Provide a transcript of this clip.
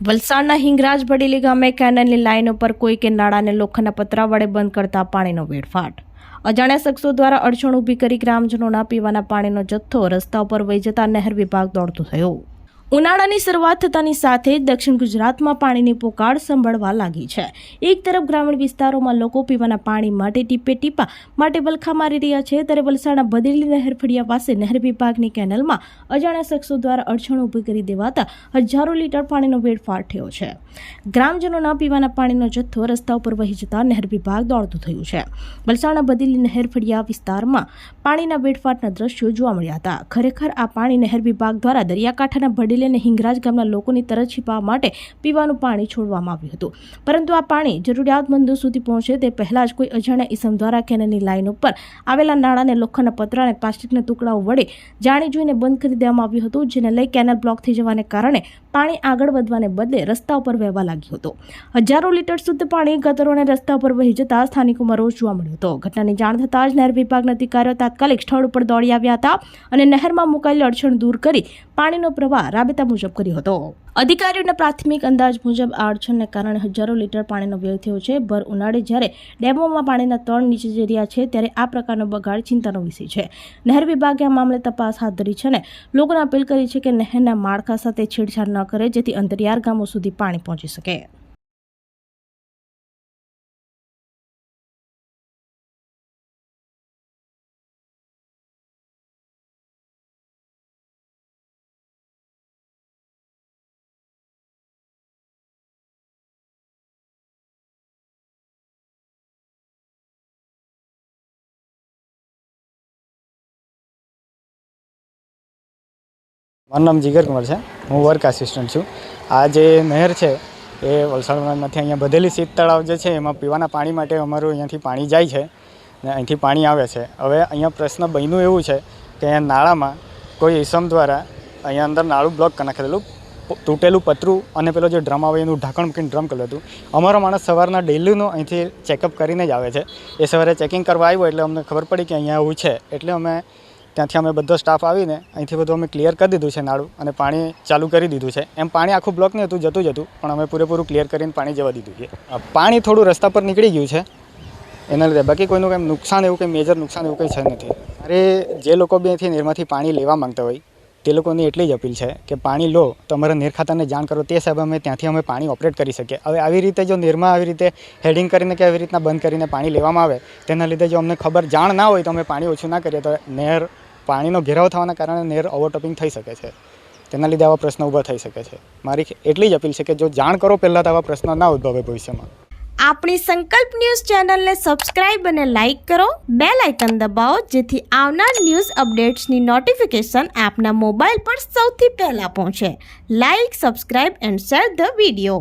વલસાડના હિંગરાજ બડેલી ગામે કેનાલની લાઈન ઉપર કોઈ કે નાળાને લોખંડના પતરા વડે બંધ કરતા પાણીનો વેડફાટ। અજાણ્યા શખ્સો દ્વારા અડચણ ઊભી કરી ગ્રામજનોના પીવાના પાણીનો જથ્થો રસ્તા ઉપર વહી જતા નહેર વિભાગ દોડતું થયું। ઉનાળાની શરૂઆત થતાની સાથે જ દક્ષિણ ગુજરાતમાં પાણીની પોકાર સંભળવા લાગી છે। એક તરફ ગ્રામીણ વિસ્તારોમાં લોકો પીવાના પાણી માટે ટીપે ટીપા માટે વલખા મારી રહ્યા છે, ત્યારે વલસાડના બદેલી નહેર ફળિયા પાસે નહેર વિભાગની કેનાલમાં અજાણ્યા શખ્સો દ્વારા અડચણ ઊભી કરી દેવાતા હજારો લીટર પાણીનો વેડફાટ થયો છે। ગ્રામજનોના પીવાના પાણીનો જથ્થો રસ્તા ઉપર વહી જતા નહેર વિભાગ દોડતું થયું છે। વલસાડના બદેલી નહેર ફળિયા વિસ્તારમાં પાણીના વેડફાટના દ્રશ્યો જોવા મળ્યા હતા। ખરેખર આ પાણી નહેર વિભાગ દ્વારા દરિયાકાંઠાના બડેલી અને હિંગરાજ ગામના લોકોની તરસ છીપાવવા માટે પીવાનું પાણી છોડવામાં આવ્યું હતું, પરંતુ આ પાણી જરૂરિયાતમંદો સુધી પહોંચે તે પહેલા જ કોઈ અજાણ્યા ઈસમ દ્વારા કેનાલની લાઈન ઉપર આવેલા નાળાને લોખંડના પતરા અને પ્લાસ્ટિકના ટુકડાઓ વડે જાણી જોઈને બંધ કરી દેવામાં આવ્યું હતું, જેને લઈ કેનાલ બ્લોક થઈ જવાને કારણે પાણી આગળ વધવાને બદલે રસ્તા ઉપર વહેવા લાગ્યું હતું। હજારો લીટર શુદ્ધ પાણી ગટરો અને રસ્તા ઉપર વહી જતા સ્થાનિકોમાં રોષ જોવા મળ્યો હતો। ઘટનાની જાણ થતાં જ નહેર વિભાગના અધિકારીઓ તાત્કાલિક સ્થળ ઉપર દોડી આવ્યા હતા અને નહેરમાં મુકાયેલી અડચણ દૂર કરી પાણીનો પ્રવાહ રાબેતા મુજબ કર્યો હતો। અધિકારીઓના પ્રાથમિક અંદાજ મુજબ આ અડચણને કારણે હજારો લીટર પાણીનો વ્યય થયો છે। ભર ઉનાળે જ્યારે ડેમોમાં પાણીના તળ નીચે જઈ રહ્યા છે, ત્યારે આ પ્રકારનો બગાડ ચિંતાનો વિષય છે। નહેર વિભાગે આ મામલે તપાસ હાથ ધરી છે અને લોકોને અપીલ કરી છે કે નહેરના માળખા સાથે છેડછાડ ન કરે, જેથી અંતરિયાળ ગામો સુધી પાણી પહોંચી શકે। મારું નામ જીગર કુમાર છે। હું વર્ક આસિસ્ટન્ટ છું। આ જે નહેર છે એ વલસાડમાંથી અહીંયા બદેલી શીત તળાવ જે છે એમાં પીવાના પાણી માટે અમારું અહીંયાથી પાણી જાય છે ને અહીંથી પાણી આવે છે। હવે અહીંયા પ્રશ્ન બન્યું એવું છે કે અહીંયા નાળામાં કોઈ ઈસમ દ્વારા અહીંયા અંદર નાળું બ્લોક કરી નાખેલું, તૂટેલું પતરું અને પેલો જે ડ્રમ આવે એનું ઢાંકણ મૂકીને ડ્રમ કરેલું હતું। અમારો માણસ સવારના ડેલીનું અહીંથી ચેકઅપ કરીને જ આવે છે। એ સવારે ચેકિંગ કરવા આવ્યો એટલે અમને ખબર પડી કે અહીંયા આવું છે, એટલે અમે ત્યાંથી અમે બધો સ્ટાફ આવીને અહીંથી બધું અમે ક્લિયર કરી દીધું છે નાળું અને પાણી ચાલુ કરી દીધું છે। એમ પાણી આખું બ્લોક નહીં હતું, જતું જ હતું, પણ અમે પૂરેપૂરું ક્લિયર કરીને પાણી જવા દીધું છે। પાણી થોડું રસ્તા પર નીકળી ગયું છે એના લીધે, બાકી કોઈનું કંઈ નુકસાન એવું કંઈ મેજર નુકસાન એવું કંઈ છે નથી। અરે જે લોકો બી અહીંથી નહેરમાંથી પાણી લેવા માંગતા હોય તે લોકોની એટલી જ અપીલ છે કે પાણી લો તો અમારા નહેર ખાતાને જાણ કરો, તે સાહેબ અમે ત્યાંથી અમે પાણી ઓપરેટ કરી શકીએ। હવે આવી રીતે જો નહેરમાં આવી રીતે હેડિંગ કરીને કે આવી રીતના બંધ કરીને પાણી લેવામાં આવે, તેના લીધે જો અમને ખબર જાણ ના હોય તો અમે પાણી ઓછું ના કરીએ તો નહેર પાણીનો ઘેરાવ થવાના કારણે નહેર ઓવરટોપિંગ થઈ શકે છે, તેના લીધે આવા પ્રશ્નો ઊભા થઈ શકે છે। મારી એટલી જ અપીલ છે કે જો જાણ કરો પહેલાં તો આવા પ્રશ્નો ના ઉદ્ભવે ભવિષ્યમાં। આપણી સંકલ્પ ન્યૂઝ ચેનલને સબસ્ક્રાઇબ અને લાઇક કરો, બેલ આઇકન દબાવો, જેથી આવનાર ન્યૂઝ અપડેટ્સની નોટિફિકેશન આપના મોબાઈલ પર સૌથી પહેલા પહોંચે। Like, subscribe and share the video.